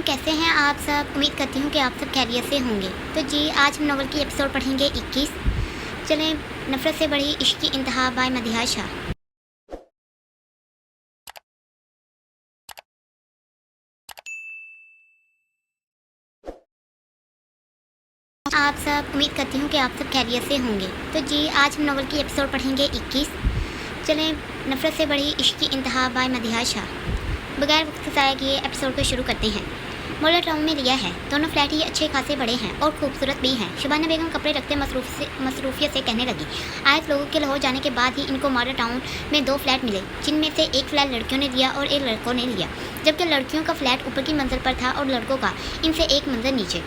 कैसे हैं आप सब। उम्मीद करती हूँ कि आप सब खैरियत से होंगे। तो जी आज हम नॉवल की एपिसोड पढ़ेंगे 21। चलें, नफ़रत से बढ़ी इश्क की इंतहा बाय मदिहा शाह। आप सब उम्मीद करती हूँ कि आप सब खैरियत से होंगे। तो जी आज हम नॉवल की एपिसोड पढ़ेंगे 21। चलें, नफ़रत से बढ़ी इश्क की इंतहा बाय मदिहा शाह। बगैर वक्त ज़ाया किए एपिसोड को शुरू करते हैं। मॉडल टाउन में लिया है। दोनों फ्लैट ही अच्छे खासे बड़े हैं और खूबसूरत भी हैं। शबाना बेगम कपड़े रखते मसरूफियत से कहने लगी। आयत लोगों के लाहौर जाने के बाद ही इनको मॉडल टाउन में 2 फ्लैट मिले, जिनमें से एक फ्लैट लड़कियों ने लिया और एक लड़कों ने लिया, जबकि लड़कियों का फ्लैट ऊपर की मंजिल पर था और लड़कों का इनसे एक मंजिल नीचे।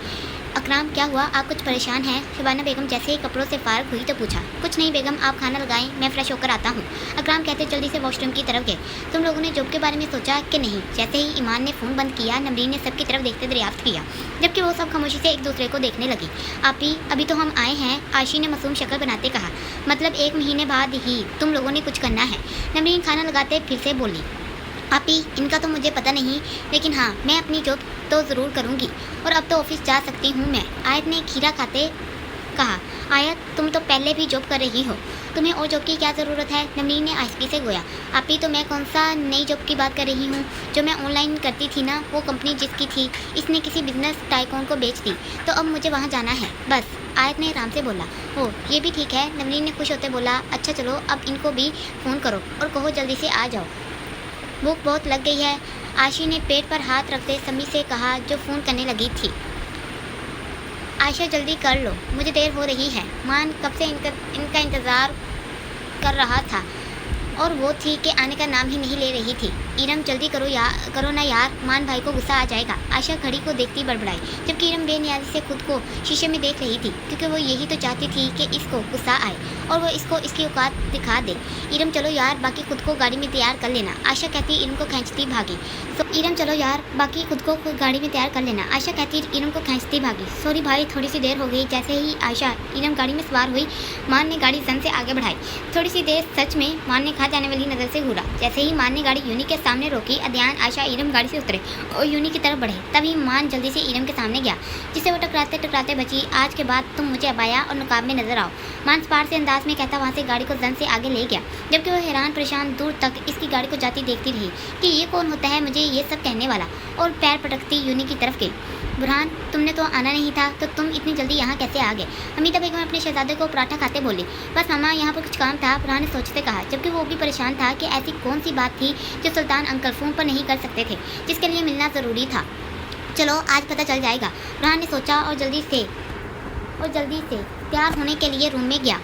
अकराम, क्या हुआ, आप कुछ परेशान हैं? शबाना बेगम जैसे ही कपड़ों से फारग हुई तो पूछा। कुछ नहीं बेगम, आप खाना लगाएं, मैं फ्रेश होकर आता हूँ। अकराम कहते जल्दी से वॉशरूम की तरफ गए। तुम लोगों ने जॉब के बारे में सोचा कि नहीं? जैसे ही ईमान ने फ़ोन बंद किया, नमरीन ने सबकी तरफ देखते दरियाफ्त किया, जबकि वो सब खामोशी से एक दूसरे को देखने लगी। आपी, अभी तो हम आए हैं, आशी ने मासूम शक्ल बनाते कहा। मतलब 1 महीने बाद ही तुम लोगों ने कुछ करना है? नमरीन खाना लगाते फिर से बोली। आपी, इनका तो मुझे पता नहीं, लेकिन हाँ, मैं अपनी जॉब तो ज़रूर करूँगी और अब तो ऑफिस जा सकती हूँ मैं। आयत ने खीरा खाते कहा। आयत, तुम तो पहले भी जॉब कर रही हो, तुम्हें और जॉब की क्या ज़रूरत है? नमरीन ने आहिस्ती से गोया। आपी, तो मैं कौन सा नई जॉब की बात कर रही हूँ? जो मैं ऑनलाइन करती थी ना, वो कंपनी जिसकी थी, इसने किसी बिजनेस टाइकून को बेच दी, तो अब मुझे वहाँ जाना है बस। आयत ने आराम से बोला। ओ, ये भी ठीक है, नमरीन ने खुश होते बोला। अच्छा चलो, अब इनको भी फ़ोन करो और कहो जल्दी से आ जाओ, भूख बहुत लग गई है। आशी ने पेट पर हाथ रखते समी से कहा, जो फ़ोन करने लगी थी। आयशा जल्दी कर लो, मुझे देर हो रही है। मान कब से इनका इंतज़ार कर रहा था और वो थी कि आने का नाम ही नहीं ले रही थी। इरम जल्दी करो ना यार, मान भाई को गुस्सा आ जाएगा। आयशा घड़ी को देखती बड़बड़ाई, जबकि इरम बेनियाजी से खुद को शीशे में देख रही थी, क्योंकि वो यही तो चाहती थी कि इसको गुस्सा आए और वो इसको इसकी औकात दिखा दे। इरम चलो यार, बाकी खुद को गाड़ी में तैयार कर लेना। आयशा कहती इरम को खींचती भागी। तो इरम चलो यार, बाकी खुद को गाड़ी में तैयार कर लेना। आयशा कहती इरम को खींचती भागी। सॉरी भाई, थोड़ी सी देर हो गई। जैसे ही आयशा इरम गाड़ी में सवार हुई, मान ने गाड़ी जन से आगे बढ़ाई। थोड़ी सी देर सच में मान ने खा जाने वाली नज़र से घूरा। जैसे ही मान ने गाड़ी यूनी के सामने रोकी, अदयान, आयशा, इरम गाड़ी से उतरे और यूनी की तरफ बढ़े। तभी मान जल्दी से इरम के सामने गया, जिसे वो टकराते टकराते बची। आज के बाद तुम मुझे अबाया और नकाब में नजर आओ, मान स्पार से अंदाज में कहता वहाँ से गाड़ी को जन से आगे ले गया, जबकि वो हैरान परेशान दूर तक इसकी गाड़ी को जाती देखती रही कि ये कौन होता है मुझे ये सब कहने वाला, और पैर पटकती यूनी की तरफ गई। बुरहान, तुमने तो आना नहीं था, तो तुम इतनी जल्दी यहाँ कैसे आ गए? हमीदा बेगम अपने शहजादे को पराठा खाते बोली। बस मामा, यहाँ पर कुछ काम था, बुरहान ने सोचते कहा, जबकि वो भी परेशान था कि ऐसी कौन सी बात थी जो सुल्तान अंकल फ़ोन पर नहीं कर सकते थे, जिसके लिए मिलना ज़रूरी था। चलो आज पता चल जाएगा, बुरहान ने सोचा और जल्दी से तैयार होने के लिए रूम में गया।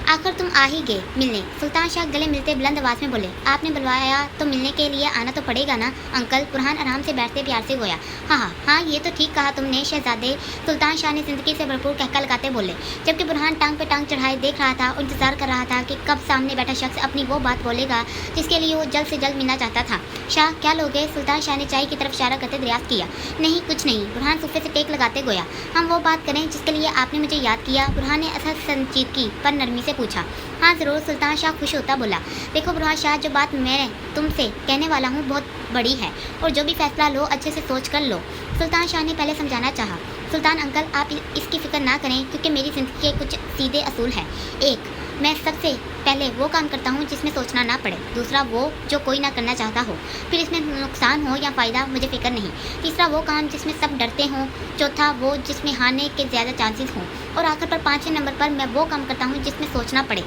आखिर तुम आ ही गए मिलने, सुल्तान शाह गले मिलते बुलंद आवाज़ में बोले। आपने बुलवाया तो मिलने के लिए आना तो पड़ेगा ना अंकल, बुरहान आराम से बैठते प्यार से गोया। हाँ, ये तो ठीक कहा तुमने शहजादे, सुल्तान शाह ने ज़िंदगी से भरपूर कहका लगाते बोले, जबकि बुरहान टांग पे टांग चढ़ाए देख रहा था और इंतजार कर रहा था कि कब सामने बैठा शख्स अपनी वो बात बोलेगा जिसके लिए वो जल्द से जल्द मिलना चाहता था। शाह, क्या लोगे? सुल्तान शाह ने चाय की तरफ इशारा करते दरियाफ्त किया। नहीं कुछ नहीं, बुरहान सोफे से टेक लगाते गोया। हम वो बात करें जिसके लिए आपने मुझे याद किया, बुरहान ने असहज संजीदगी पर नरमी से पूछा। हाँ ज़रूर, सुल्तान शाह खुश होता बोला। देखो बुरहान शाह, जो बात मैं तुमसे कहने वाला हूँ बहुत बड़ी है, और जो भी फैसला लो अच्छे से सोच कर लो। सुल्तान शाह ने पहले समझाना चाहा। सुल्तान अंकल, आप इसकी फ़िक्र ना करें, क्योंकि मेरी ज़िंदगी के कुछ सीधे असूल हैं। एक, मैं सबसे पहले वो काम करता हूँ जिसमें सोचना ना पड़े। दूसरा, वो जो कोई ना करना चाहता हो, फिर इसमें नुकसान हो या फ़ायदा मुझे फ़िक्र नहीं। तीसरा, वो काम जिसमें सब डरते हों। चौथा, वो जिसमें हारने के ज़्यादा चांसेस हों। और आखिर पर 5वें नंबर पर मैं वो काम करता हूँ जिसमें सोचना पड़े,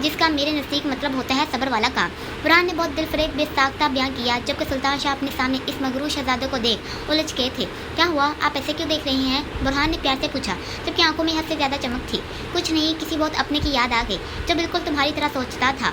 जिसका मेरे नज़दीक मतलब होता है सब्र वाला काम। बुरहान ने बहुत दिलफरेब बेसाख्ता बयान किया, जबकि सुल्तान शाह अपने सामने इस मगरूर शहजादे को देख उलझ गए थे। क्या हुआ, आप ऐसे क्यों देख रही हैं? बुरहान ने प्यार से पूछा, जबकि आंखों में हद से ज़्यादा चमक थी। कुछ नहीं, किसी बहुत अपने की याद आ गई जो बिल्कुल तुम्हारी तरह सोचता था।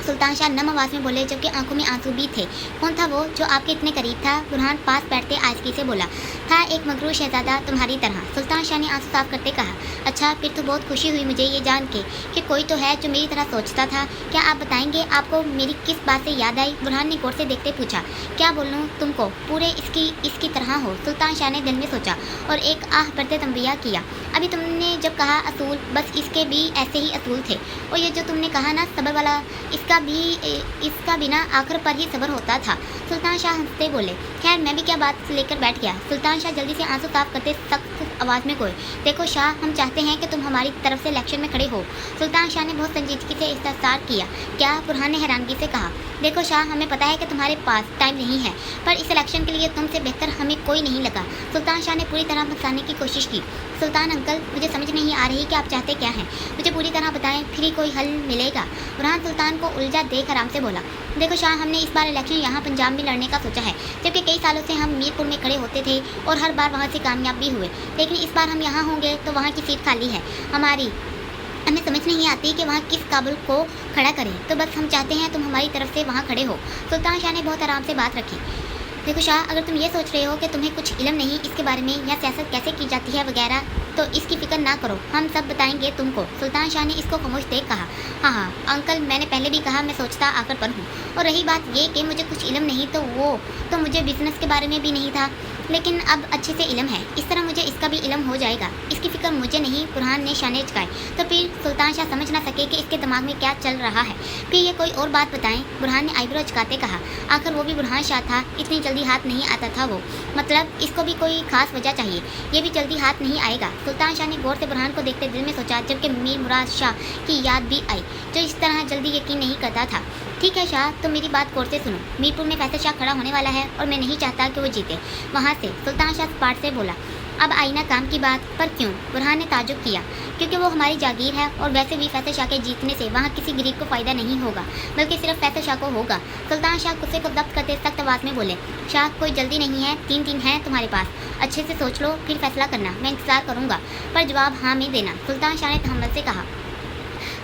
सुल्तान शाह नम आवाज़ में बोले, जबकि आंखों में आंसू भी थे। कौन था वो जो आपके इतने करीब था? बुरहान पास बैठते आजकी से बोला। था एक मगरूर शहजादा तुम्हारी तरह, सुल्तान शाह ने आंसू साफ करते कहा। अच्छा, फिर तो बहुत खुशी हुई मुझे ये जान के कि कोई तो है जो मेरी तरह सोचता था। क्या आप बताएंगे आपको मेरी किस बात से याद आई? बुरहान ने गौर से देखते पूछा। क्या बोलूँ तुमको, पूरे इसकी तरह हो, सुल्तान शाह ने दिल में सोचा और एक आह भरते तंबिया किया। अभी तुमने जब कहा असूल, बस इसके भी ऐसे ही असूल थे। और ये जो तुमने कहा ना सब्र वाला, इसका भी ना आखिर पर ही सब्र होता था। सुल्तान शाह हंसते बोले। खैर मैं भी क्या बात लेकर बैठ गया। सुल्तान शाह जल्दी से आंसू साफ करते सख्त आवाज़ में कोई, देखो शाह, हम चाहते हैं कि तुम हमारी तरफ से इलेक्शन में खड़े हो। सुल्तान शाह ने बहुत संजीदगी से इस्तफसार किया। क्या? बुरहान ने हैरानगी से कहा। देखो शाह, हमें पता है कि तुम्हारे पास टाइम नहीं है, पर इस इलेक्शन के लिए तुमसे बेहतर हमें कोई नहीं लगा। सुल्तान शाह ने पूरी तरह फंसाने की कोशिश की। सुल्तान अंकल, मुझे समझ नहीं आ रही कि आप चाहते क्या हैं, मुझे पूरी तरह बताएं, फिर ही कोई हल मिलेगा। बुरहान सुल्तान को उलझा देख आराम से बोला, देखो शाह, हमने इस बार इलेक्शन यहाँ पंजाब में लड़ने का सोचा है, जबकि कई सालों से हम मीरपुर में खड़े होते थे और हर बार वहाँ से कामयाब भी हुए, लेकिन इस बार हम यहाँ होंगे तो वहाँ की सीट खाली है हमारी। हमें समझ नहीं आती कि वहाँ किस काबिल को खड़ा करें, तो बस हम चाहते हैं तुम हमारी तरफ से वहाँ खड़े हो। सुल्तान शाह ने बहुत आराम से बात रखी। देखो शाह, अगर तुम ये सोच रहे हो कि तुम्हें कुछ इल्म नहीं इसके बारे में या सियासत कैसे की जाती है वगैरह, तो इसकी फिक्र ना करो, हम सब बताएंगे तुमको। सुल्तान शाह ने इसको खामोश देख कहा। हाँ अंकल, मैंने पहले भी कहा मैं सोचता आकर पर हूँ, और रही बात ये कि मुझे कुछ इल्म नहीं, तो वो तो मुझे बिजनेस के बारे में भी नहीं था, लेकिन अब अच्छे से इल्म है, इस तरह मुझे इसका भी इल्म हो जाएगा, इसकी फिक्र मुझे नहीं। बुरहान ने शाने झुकाए। तो फिर सुल्तान शाह समझ ना सके कि इसके दिमाग में क्या चल रहा है। फिर ये कोई और बात बताएं, बुरहान ने आईब्रो झुकाते कहा। आखिर वो भी बुरहान शाह था, इतनी जल्दी हाथ नहीं आता था वो, मतलब इसको भी कोई खास वजह चाहिए, ये भी जल्दी हाथ नहीं आएगा। सुल्तान शाह ने गौर से बुरहान को देखते दिल में सोचा, जबकि मीर मुराद शाह की याद भी आई, जो इस तरह जल्दी यकीन नहीं करता था। ठीक है शाह, तुम मेरी बात गौर से सुनो, मीरपुर में फैसल शाह खड़ा होने वाला है और मैं नहीं चाहता कि वो जीते वहाँ से। सुल्तान शाह स्पाट से बोला। अब आई ना काम की बात, पर क्यों? बुरहान ने ताजुब किया। क्योंकि वो हमारी जागीर है, और वैसे भी फैसल शाह के जीतने से वहाँ किसी गरीब को फ़ायदा नहीं होगा, बल्कि सिर्फ फैसल शाह को होगा। सुल्तान शाह गुस्से को जब्त करते सख्त आवाज़ में बोले, शाह कोई जल्दी नहीं है, 3 दिन है तुम्हारे पास, अच्छे से सोच लो फिर फैसला करना, मैं इंतज़ार करूँगा, पर जवाब हाँ में देना। सुल्तान शाह ने तहम्मुल से कहा।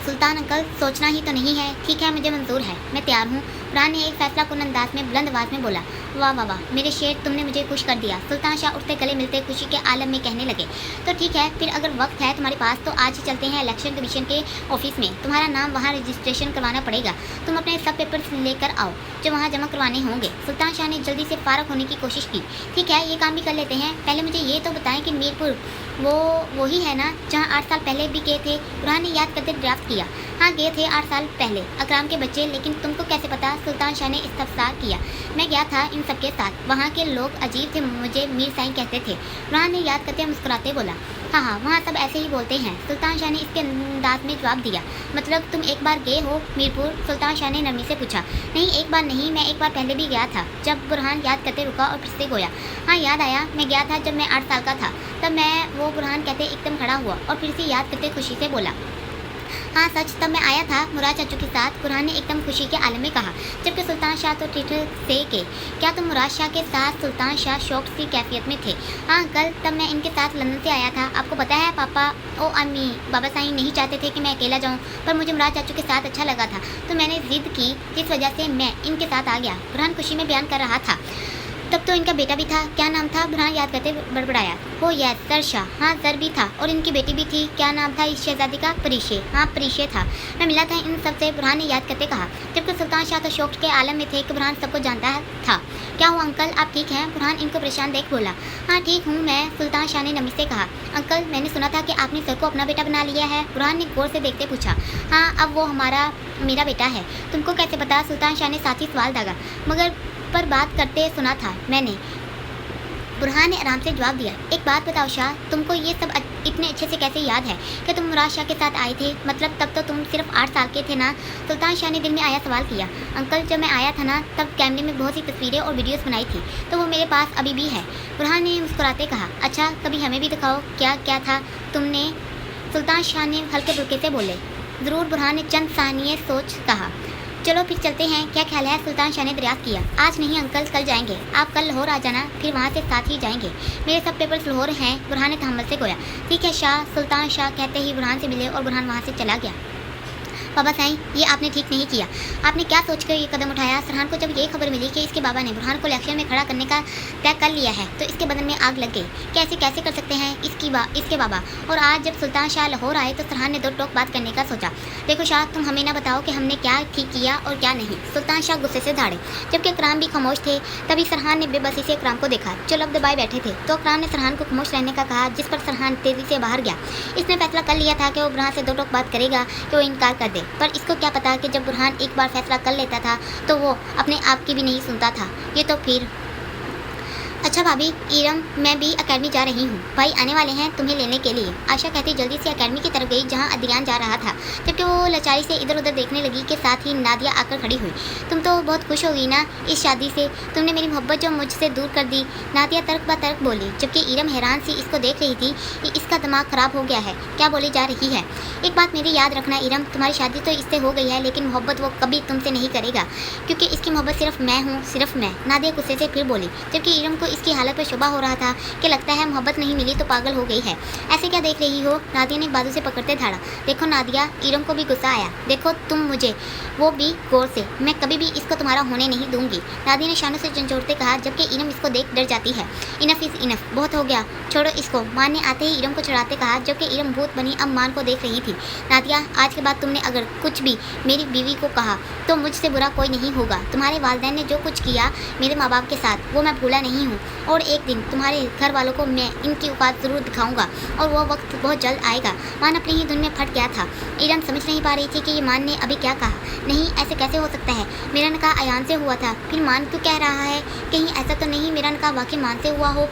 सुल्तान अंकल, सोचना ही तो नहीं है, ठीक है मुझे मंजूर है, मैं तैयार हूँ। बुरहान ने एक फैसला कुन अंदाज में बुलंद आवाज़ में बोला। वाह वाह वाह, मेरे शेर, तुमने मुझे खुश कर दिया। सुल्तान शाह उठते गले मिलते खुशी के आलम में कहने लगे, तो ठीक है, फिर अगर वक्त है तुम्हारे पास तो आज ही चलते हैं इलेक्शन कमीशन के ऑफिस में, तुम्हारा नाम वहाँ रजिस्ट्रेशन करवाना पड़ेगा, तुम अपने सब पेपर्स लेकर आओ जो वहाँ जमा करवाने होंगे। सुल्तान शाह ने जल्दी से फारग होने की कोशिश की। ठीक है, ये काम भी कर लेते हैं, पहले मुझे ये तो बताएं कि मीरपुर वही है ना जहाँ 8 साल पहले भी गए थे? बुरहान ने याद करते ड्राफ्ट किया। हाँ गए थे 8 साल पहले, अकराम के बच्चे, लेकिन तुमको कैसे पता? सुल्तान शाह ने इस्तफसार किया। मैं गया था इन सबके साथ, वहाँ के लोग अजीब थे, मुझे मीर साईं कहते थे। बुरहान ने याद करते मुस्कुराते बोला। हाँ, वहाँ सब ऐसे ही बोलते हैं। सुल्तान शाह ने इसके अंदाज में जवाब दिया। मतलब तुम एक बार गए हो मीरपुर? सुल्तान शाह ने नरमी से पूछा। नहीं, एक बार नहीं, मैं एक बार पहले भी गया था। जब बुरहान याद करते रुका और फिर से गोया। हाँ याद आया, मैं गया था जब मैं 8 साल का था, तब मैं वो बुरहान कहते एकदम खड़ा हुआ और फिर से याद करते खुशी से बोला। हाँ सच, तब मैं आया था मुराद चाचू के साथ, बुरहान ने एकदम खुशी के आलम में कहा। जबकि सुल्तान शाह तो ठिठुर से के, क्या तुम मुराद शाह के साथ? सुल्तान शाह शौक सी कैफियत में थे। हाँ अंकल, तब मैं इनके साथ लंदन से आया था। आपको पता है पापा अम्मी बाबा साईं नहीं चाहते थे कि मैं अकेला जाऊँ, पर मुझे मुराद चाचू के साथ अच्छा लगा था, तो मैंने जिद की, जिस वजह से मैं इनके साथ आ गया। बुरहान खुशी में बयान कर रहा था। तब तो इनका बेटा भी था, क्या नाम था? बुरहान याद करते बड़बड़ाया। हो यस, जर शाह। हाँ जर भी था, और इनकी बेटी भी थी, क्या नाम था इस शहजादी का? परिशे। हाँ परिशे था, मैं मिला था इन सबसे, बुरहान ने याद करते कहा। जबकि सुल्तान शाह तो शौक के आलम में थे कि बुरहान सबको जानता था। क्या हुआ अंकल, आप ठीक हैं? बुरहान इनको परेशान देख बोला। हाँ ठीक हूँ मैं, सुल्तान शाह ने नमी से कहा। अंकल, मैंने सुना था कि आपने सर को अपना बेटा बना लिया है, बुरहान ने गौर से देखते पूछा। हाँ, अब वो मेरा बेटा है। तुमको कैसे पता? सुल्तान शाह ने साथ ही सवाल दागा। मगर पर बात करते सुना था मैंने, बुरहान ने आराम से जवाब दिया। एक बात बताओ शाह, तुमको ये सब इतने अच्छे से कैसे याद है कि तुम मुराद शाह के साथ आए थे? मतलब तब तो तुम सिर्फ 8 साल के थे ना? सुल्तान शाह ने दिल में आया सवाल किया। अंकल, जब मैं आया था ना, तब कैमरे में बहुत सी तस्वीरें और वीडियोस बनाई थी, तो वो मेरे पास अभी भी है। बुरहान ने मुस्कुराते कहा। अच्छा, कभी हमें भी दिखाओ, क्या क्या था तुमने? सुल्तान शाह ने हल्के फुल्के से बोले। ज़रूर, बुरहान ने चंद सानिये सोच कहा। चलो फिर चलते हैं, क्या ख्याल है? सुल्तान शाह ने दरियाफ्त किया। आज नहीं अंकल, कल जाएंगे। आप कल लाहौर आ जाना, फिर वहाँ से साथ ही जाएंगे। मेरे सब पेपर्स लाहौर हैं, बुरहान ने तहम्मुल से गोया। ठीक है शाह। सुल्तान शाह कहते ही बुरहान से मिले और बुरहान वहाँ से चला गया। बाबा साईं, ये आपने ठीक नहीं किया। आपने क्या सोचकर ये कदम उठाया? सरहान को जब ये खबर मिली कि इसके बाबा ने बुरहान को इलेक्शन में खड़ा करने का तय कर लिया है, तो इसके बदन में आग लग गई। कैसे कर सकते हैं इसके बाबा? और आज जब सुल्तान शाह लाहौर आए तो सरहान ने दो टोक बात करने का सोचा। देखो शाह, तुम हमें ना बताओ कि हमने क्या ठीक किया और क्या नहीं। सुल्तान शाह गुस्से से धाड़े, जबकि इकराम भी खामोश थे। तभी सरहान ने बेबसी से इकराम को देखा, जो लब दबाए बैठे थे, तो इकराम ने सरहान को खामोश रहने का कहा, जिस पर सरहान तेजी से बाहर गया। इसने फैसला कर लिया था कि वो बुरहान से दो टोक बात करेगा कि वो इनकार कर दे, पर इसको क्या पता कि जब बुरहान एक बार फैसला कर लेता था तो वो अपने आप की भी नहीं सुनता था। ये तो फिर अच्छा भाभी, ईरम मैं भी अकेडमी जा रही हूँ। भाई आने वाले हैं तुम्हें लेने के लिए। आशा कहती जल्दी से अकेडमी की तरफ गई जहाँ अद्रियान जा रहा था। जबकि वो लाचारी से इधर उधर देखने लगी के साथ ही नादिया आकर खड़ी हुई। तुम तो बहुत खुश हो गई ना इस शादी से, तुमने मेरी मोहब्बत जो मुझसे दूर कर दी, नादिया तर्क ब तर्क बोली। जबकि ईरम हैरान सी इसको देख रही थी कि इसका दिमाग खराब हो गया है, क्या बोली जा रही है। एक बात मेरी याद रखना ईरम, तुम्हारी शादी तो इससे हो गई है लेकिन मोहब्बत वो कभी तुमसे नहीं करेगा, क्योंकि इसकी मोहब्बत सिर्फ मैं हूँ, सिर्फ मैं। नादिया गुस्से से फिर बोली। जबकि ईरम को इसकी हालत पर शुबा हो रहा था कि लगता है मोहब्बत नहीं मिली तो पागल हो गई है। ऐसे क्या देख रही हो? नादिया ने बाजू से पकड़ते धाड़ा। देखो नादिया, ईरम को भी गुस्सा आया। देखो तुम मुझे, वो भी गौर से, मैं कभी भी इसको तुम्हारा होने नहीं दूंगी। नादिया ने शानों से झंझोड़ते कहा, जबकि ईरम इसको देख डर जाती है। इनफ इज इनफ, बहुत हो गया, छोड़ो इसको। मान ने आते ही ईरम को छुड़ाते कहा। जबकि ईरम भूत बनी अब मान को देख रही थी। नादिया, आज के बाद तुमने अगर कुछ भी मेरी बीवी को कहा तो मुझसे बुरा कोई नहीं होगा। तुम्हारे वालिदैन ने जो कुछ किया मेरे माँ बाप के साथ वो मैं भूला नहीं हूँ, और एक दिन तुम्हारे घर वालों को मैं इनकी औकात ज़रूर दिखाऊंगा, और वो वक्त बहुत जल्द आएगा। मान अपनी ही धुन में फट गया था। ईरम समझ नहीं पा रही थी कि ये मान ने अभी क्या कहा। नहीं, ऐसे कैसे हो सकता है? मेरा निकाह अयान से हुआ था, फिर मान क्यों कह रहा है? कहीं ऐसा तो नहीं मेरा निकाह वाकई मान से हुआ हो?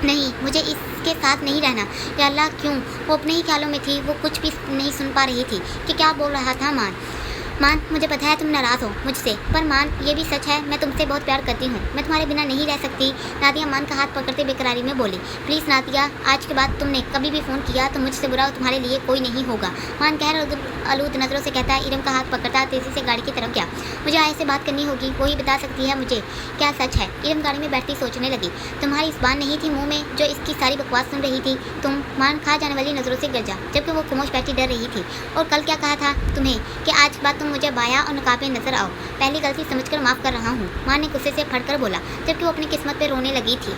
नहीं, मुझे इसके साथ नहीं रहना। या अल्लाह, क्यों? वो अपने ही ख्यालों में थी, वो कुछ भी नहीं सुन पा रही थी कि क्या बोल रहा था मान, मुझे पता है तुम नाराज़ हो मुझसे, पर मान ये भी सच है मैं तुमसे बहुत प्यार करती हूँ, मैं तुम्हारे बिना नहीं रह सकती। नादिया मान का हाथ पकड़ते बेकरारी में बोली। प्लीज़ नादिया, आज के बाद तुमने कभी भी फ़ोन किया तो मुझसे बुरा तुम्हारे लिए कोई नहीं होगा। मान कहर आलूद नज़रों से कहता है। ईरम का हाथ पकड़ता तेज़ी से गाड़ी की तरफ गया। मुझे आय से बात करनी होगी, वही बता सकती है मुझे क्या सच है। ईरम गाड़ी में बैठती सोचने लगी। तुम्हारी ज़बान नहीं थी मुँह में जो इसकी सारी बकवास सुन रही थी? तुम मान खा जाने वाली नज़रों से गिर जा। जबकि वो खामोश बैठी डर रही थी। और कल क्या कहा था तुम्हें कि आज के बाद तुम मुझे बाया और नकाबे नजर आओ। पहली गलती समझकर माफ़ कर रहा हूँ, माँ ने गुस्से से फटकर बोला। जबकि वो अपनी किस्मत पे रोने लगी थी।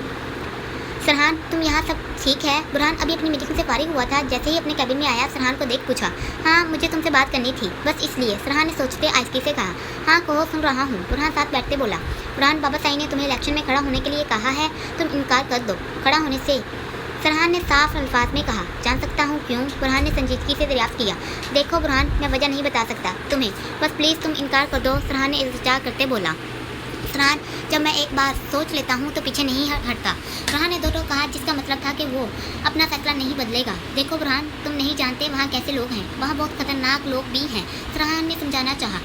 सरहान, तुम यहाँ सब ठीक है? बुरहान अभी अपनी मीटिंग से फारिग हुआ था। जैसे ही अपने कैबिन में आया सरहान को देख पूछा। हाँ, मुझे तुमसे बात करनी थी, बस इसलिए, सरहान ने सोचते आहिस्ते से कहा। हाँ कहो, सुन रहा हूँ, बुरहान साथ बैठते बोला। बुरहान, बाबा साई ने तुम्हें इलेक्शन में खड़ा होने के लिए कहा है, तुम इनकार कर दो खड़ा होने से। सरहान ने साफ अल्फाज में कहा। जान सकता हूँ क्यों? बुरहान ने संजीदगी से दरियाफ्त किया। देखो बुरहान, मैं वजह नहीं बता सकता तुम्हें, बस प्लीज़ तुम इनकार कर दो, सरहान ने इल्तिजा करते बोला। फरहान, जब मैं एक बार सोच लेता हूँ तो पीछे नहीं हटता। फरहान ने दोनों कहा, जिसका मतलब था कि वो अपना फैसला नहीं बदलेगा। देखो फरहान, तुम नहीं जानते वहाँ कैसे लोग हैं, वहाँ बहुत खतरनाक लोग भी हैं। फरहान ने समझाना चाहा।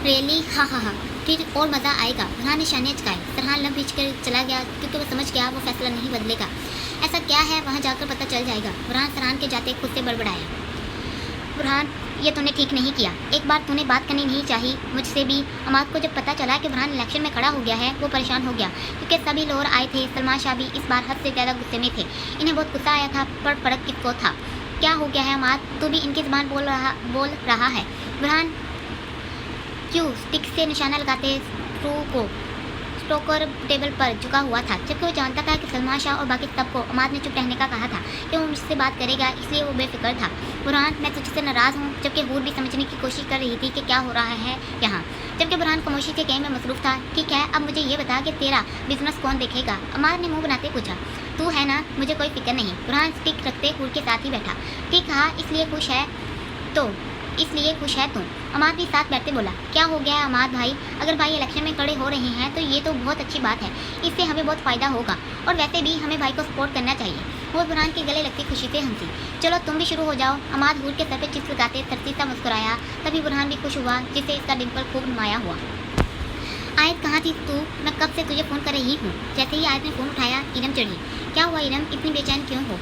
रियली? हाँ हाँ हाँ, फिर और मज़ा आएगा। फरहान ने शाने चकाए। फरहान लंब खींच कर चला गया क्योंकि वो समझ गया वो फैसला नहीं बदलेगा। ऐसा क्या है वहाँ जाकर पता चल जाएगा। फरहान के जाते खुद से बड़बड़ाया। फरहान, ये तूने ठीक नहीं किया। एक बार तूने बात करनी नहीं चाहिए मुझसे भी। अमाद को जब पता चला कि फरहान इलेक्शन में खड़ा हो गया है, वो परेशान हो गया क्योंकि सभी लोग आए थे। सलमान शाह भी इस बार हद से ज़्यादा गुस्से में थे। इन्हें बहुत गुस्सा आया था, पर फर्क किसको था? क्या हो गया है अमाद? तू भी इनकी ज़बान बोल रहा है। फरहान क्यों स्टिक से निशाना लगाते स्क्रू को स्टोकर टेबल पर झुका हुआ था, जबकि वो जानता था कि सलमान शाह और बाकी सबको अमाद ने चुप रहने का कहा था कि वो मुझसे बात करेगा, इसलिए वो बेफिक्र था। बुरहान, मैं तुझसे नाराज़ हूँ। जबकि हूर भी समझने की कोशिश कर रही थी कि क्या हो रहा है यहाँ। जबकि बुरहान खामोशी से गेम में मसरूफ़ था। ठीक है, अब मुझे ये बता कि तेरा बिजनेस कौन देखेगा? अमाद ने मुँह बनाते पूछा। तू है ना, मुझे कोई फिक्र नहीं। बुरहान स्टिक रखते हूर के साथ ही बैठा। ठीक कहा, इसलिए खुश है तू। अमाद भी साथ बैठते बोला। क्या हो गया है अमाद भाई? अगर भाई इलेक्शन में खड़े हो रहे हैं तो ये तो बहुत अच्छी बात है, इससे हमें बहुत फ़ायदा होगा, और वैसे भी हमें भाई को सपोर्ट करना चाहिए। वो बुरहान के गले लगती खुशी से हंसी। चलो तुम भी शुरू हो जाओ। अमाद हूर के सर पे चिप्स लगाते तरती सा मुस्कुराया। तभी बुरहान भी खुश हुआ, जिससे इसका डिम्पल खूब नुमाया हुआ। आयत, कहाँ थी तू? मैं कब से तुझे फ़ोन कर रही हूँ। जैसे ही आयत ने फ़ोन उठाया, ईरम चढ़ी। क्या हुआ ईरम, इतनी बेचैन क्यों हो?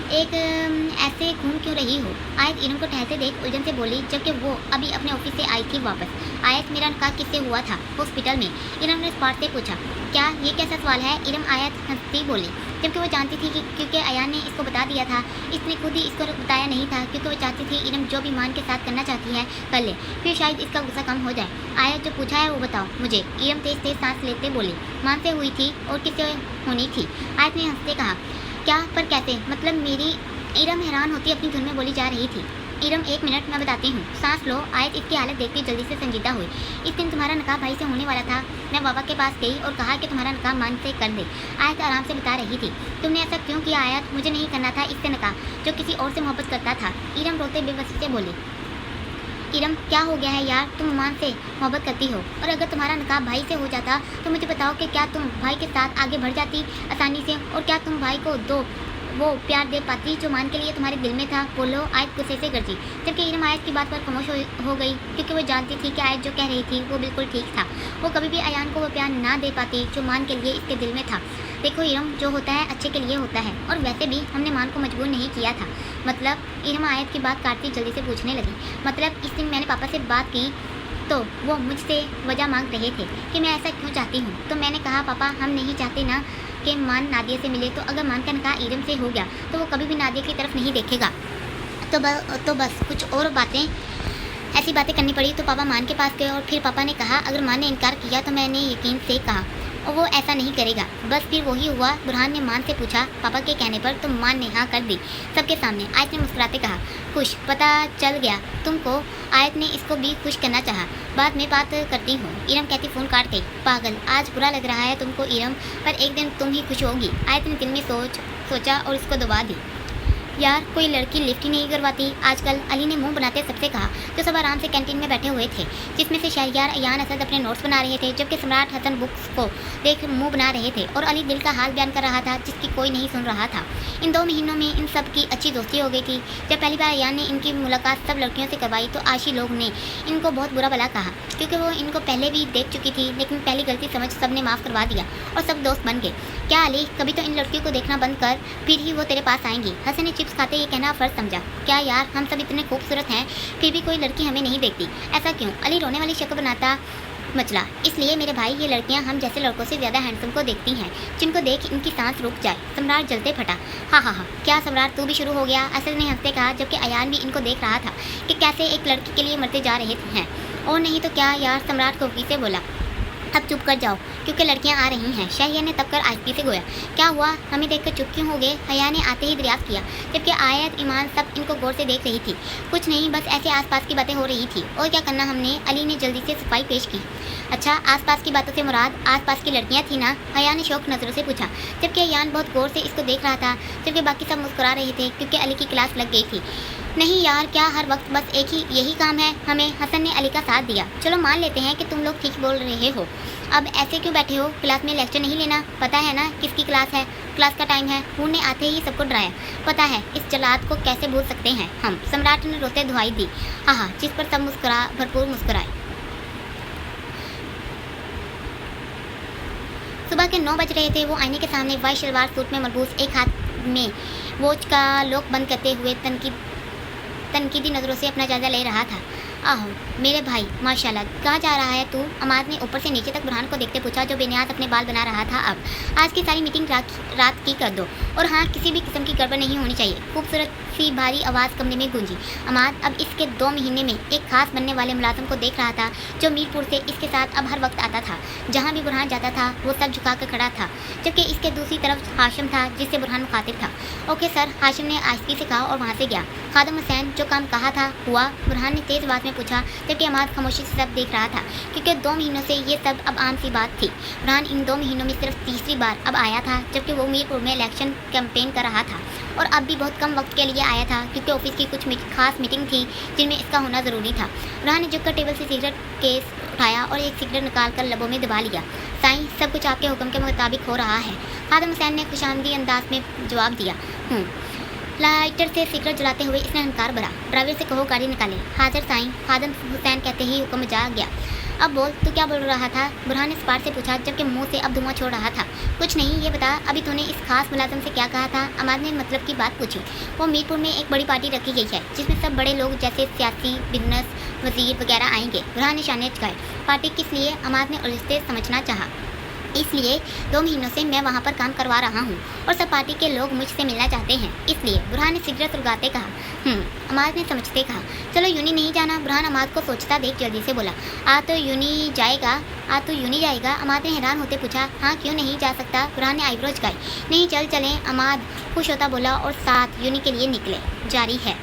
ऐसे घूम क्यों रही हो? आयत ईरम को टहलते देख उलझन से बोली, जबकि वो अभी अपने ऑफिस से आई थी वापस। आयत, मेरा निकाह किससे हुआ था? हॉस्पिटल में। ईरम ने स्पॉट से पूछा। क्या ये कैसा सवाल है? ईरम आयत हंसती बोली, जबकि वो जानती थी कि क्योंकि अयान ने इसको बता दिया था, इसने खुद ही इसको बताया नहीं था, क्योंकि वो चाहती थी ईरम जो भी मान के साथ करना चाहती है कर ले, फिर शायद इसका गुस्सा कम हो जाए। आयत, जो पूछा है वो बताओ मुझे। ईरम तेज तेज सांस लेते बोली। मान से हुई थी, और किससे होनी थी? आयत ने हंसते कहा। क्या? पर कैसे? मतलब मेरी? ईरम हैरान होती अपनी धुन में बोली जा रही थी। ईरम, एक मिनट, मैं बताती हूँ, सांस लो। आयत इसकी हालत देखकर जल्दी से संजीदा हुई। इस दिन तुम्हारा निकाह भाई से होने वाला था। मैं बाबा के पास गई और कहा कि तुम्हारा निकाह मान से कर दे। आयत आराम से बता रही थी। तुमने ऐसा क्यों किया आयत? मुझे नहीं करना था इससे निकाह, जो किसी और से मोहब्बत करता था। ईरम रोते बेबसी से बोली। इरम क्या हो गया है यार, तुम अमान से मोहब्बत करती हो, और अगर तुम्हारा निकाह भाई से हो जाता तो मुझे बताओ कि क्या तुम भाई के साथ आगे बढ़ जाती आसानी से, और क्या तुम भाई को वो प्यार दे पाती जो मान के लिए तुम्हारे दिल में था। बोलो, आयत गुस्से से गरजी, जबकि इरम आयत की बात पर खामोश हो गई, क्योंकि वो जानती थी कि आयत जो कह रही थी वो बिल्कुल ठीक था। वो कभी भी अयान को वो प्यार ना दे पाती जो मान के लिए इसके दिल में था। देखो इरम, जो होता है अच्छे के लिए होता है, और वैसे भी हमने मान को मजबूर नहीं किया था। मतलब, इरम आयत की बात काटती जल्दी से पूछने लगी, मतलब इस दिन मैंने पापा से बात की तो वो मुझसे वजह मांग रहे थे कि मैं ऐसा क्यों चाहती हूँ, तो मैंने कहा पापा हम नहीं चाहते ना कि मान नादिया से मिले, तो अगर मान का निकाह इरम से हो गया तो वो कभी भी नादिया की तरफ नहीं देखेगा। तो बस कुछ और बातें ऐसी बातें करनी पड़ी तो पापा मान के पास गए, और फिर पापा ने कहा अगर मान ने इनकार किया तो मैंने यकीन से कहा और वो ऐसा नहीं करेगा। बस फिर वही हुआ। बुरहान ने मान से पूछा पापा के कहने पर, तो मान ने हाँ कर दी सबके सामने। आयत ने मुस्कुराते कहा, खुश, पता चल गया तुमको। आयत ने इसको भी खुश करना चाहा, बाद में बात करती हूँ। इरम कहती फ़ोन काट गई, पागल, आज बुरा लग रहा है तुमको इरम, पर एक दिन तुम ही खुश होगी। आयत ने दिल में सोचा और इसको दबा दी। यार कोई लड़की लिफ्ट ही नहीं करवाती आजकल, अली ने मुंह बनाते सबसे कहा, जो सब आराम से कैंटीन में बैठे हुए थे, जिसमें से शहरियार, अयान, असद अपने नोट्स बना रहे थे, जबकि सम्राट हसन बुक्स को देख मुंह बना रहे थे, और अली दिल का हाल बयान कर रहा था जिसकी कोई नहीं सुन रहा था। इन 2 महीनों में इन सब की अच्छी दोस्ती हो गई थी। जब पहली बार अयान ने इनकी मुलाकात सब लड़कियों से करवाई तो आशी लोग ने इनको बहुत बुरा भला कहा, क्योंकि वो इनको पहले भी देख चुकी थी, लेकिन पहली गलती समझ सब ने माफ़ करवा दिया और सब दोस्त बन गए। क्या अली, कभी तो इन लड़कियों को देखना बंद कर, फिर ही वो तेरे पास आएंगी। हसन ने चिप्स खाते ये कहना फर्ज समझा। क्या यार, हम सब इतने खूबसूरत हैं फिर भी कोई लड़की हमें नहीं देखती, ऐसा क्यों? अली रोने वाली शक्ल बनाता मचला। इसलिए मेरे भाई, ये लड़कियां हम जैसे लड़कों से ज़्यादा हैंडसम को देखती हैं, जिनको देख इनकी सांस रुक जाए। सम्राट जलते फटा, हाँ, क्या सम्राट तू भी शुरू हो गया? असद ने हंसते कहा, जबकि अयान भी इनको देख रहा था कि कैसे एक लड़की के लिए मरते जा रहे हैं। और नहीं तो क्या यार, सम्राट को से बोला, अब चुप कर जाओ क्योंकि लड़कियां आ रही हैं। शाहिया ने तब कर आयत से गोया, क्या हुआ, हमें देखकर चुप क्यों हो गए? हया ने आते ही दरियाफ्त किया, जबकि आयत, ईमान सब इनको गौर से देख रही थी। कुछ नहीं, बस ऐसे आसपास की बातें हो रही थी, और क्या करना हमने? अली ने जल्दी से सफाई पेश की। अच्छा, आसपास की बातों से मुराद आसपास की लड़कियां थी ना? हया ने शौक नज़रों से पूछा, जबकि अयान बहुत गौर से इसको देख रहा था, जबकि बाकी सब मुस्कुरा रहे थे क्योंकि अली की क्लास लग गई थी। नहीं यार, क्या हर वक्त बस एक ही यही काम है हमें? हसन ने अली का साथ दिया। चलो मान लेते हैं कि तुम लोग ठीक बोल रहे हो, अब ऐसे क्यों बैठे हो? क्लास में लेक्चर नहीं लेना? पता है ना किसकी क्लास है? क्लास का टाइम है। हूर ने आते ही सबको डराया, पता है, इस जलाद को कैसे भूल सकते हैं हम? सम्राट ने रोते दुआई दी, हाँ, जिस पर सब भरपूर मुस्कुराए। सुबह के 9 बज रहे थे। वो आईने के सामने वाइट शलवार सूट में मलबूस, एक हाथ में वॉच का लॉक बंद करते हुए तनकीदी नज़रों से अपना जायजा ले रहा था। आहो मेरे भाई, माशाल्लाह, कहाँ जा रहा है तू? अमाद ने ऊपर से नीचे तक बुरहान को देखते पूछा, जो बेनियाज अपने बाल बना रहा था। अब आज की सारी मीटिंग रात की कर दो, और हाँ, किसी भी किस्म की गड़बड़ नहीं होनी चाहिए। खूबसूरत सी भारी आवाज़ कमरे में गूंजी। अमाद अब इसके 2 महीने में एक खास बनने वाले मुलाजिम को देख रहा था, जो मीरपुर से इसके साथ अब हर वक्त आता था। जहाँ भी बुरहान जाता था वो सब झुका कर खड़ा था, जबकि इसके दूसरी तरफ हाशिम था, जिससे बुरहान मुखातिब था। ओके सर, हाशिम ने आहिस्ती से कहा और वहाँ से गया। खादम हुसैन, जो काम कहा था हुआ? बुरहान ने तेज़ आवाज़ में पूछा, जबकि अमाद खामोशी से सब देख रहा था, क्योंकि 2 महीनों से ये सब अब आम सी बात थी। बुरहान इन 2 महीनों में सिर्फ तीसरी बार अब आया था, जबकि वो मीरपुर में इलेक्शन कैंपेन कर रहा था, और अब भी बहुत कम वक्त के लिए आया था, क्योंकि ऑफिस की कुछ खास मीटिंग थी जिनमें इसका होना ज़रूरी था। बुरहान ने झुककर टेबल से सिगरेट केस उठाया और एक सिगरेट निकाल कर लबों में दबा लिया। साईं, सब कुछ आपके हुक्म के मुताबिक हो रहा है। खादम हुसैन ने खुशामदी अंदाज में जवाब दिया। लाइटर से सिगरेट जलाते हुए इसने हंकार भरा। ड्राइवर से कहो गाड़ी निकाले। हाजिर साईं, खादम हुसैन कहते ही हुक्म जा गया। अब बोल, तू क्या बोल रहा था? बुरहान ने स्पार्ट से पूछा, जबकि मुंह से अब धुआं छोड़ रहा था। कुछ नहीं, ये बता, अभी तूने इस खास मुलाजिम से क्या कहा था? अमाद ने मतलब की बात पूछी। वो मीरपुर में एक बड़ी पार्टी रखी गई है, जिसमें सब बड़े लोग जैसे सियासी, बिजनेस, वजीर वगैरह आएंगे। बुरहान ने शाने चुकाए। पार्टी किस लिए? अमाद ने उलझते समझना चाहा। इसलिए 2 महीनों से मैं वहाँ पर काम करवा रहा हूँ, और सब पार्टी के लोग मुझसे मिलना चाहते हैं, इसलिए। बुरहान ने सिगरेट उलगाते कहा। अमाद ने समझते कहा। चलो यूनी नहीं जाना? बुरहान अमाद को सोचता देख जल्दी से बोला। आ तो यूनी जाएगा? अमाद ने हैरान होते पूछा। हाँ, क्यों नहीं जा सकता? बुरहान ने आईब्रो झुकाई। नहीं, चलें। अमाद खुश होता बोला और साथ यूनी के लिए निकले। जारी है।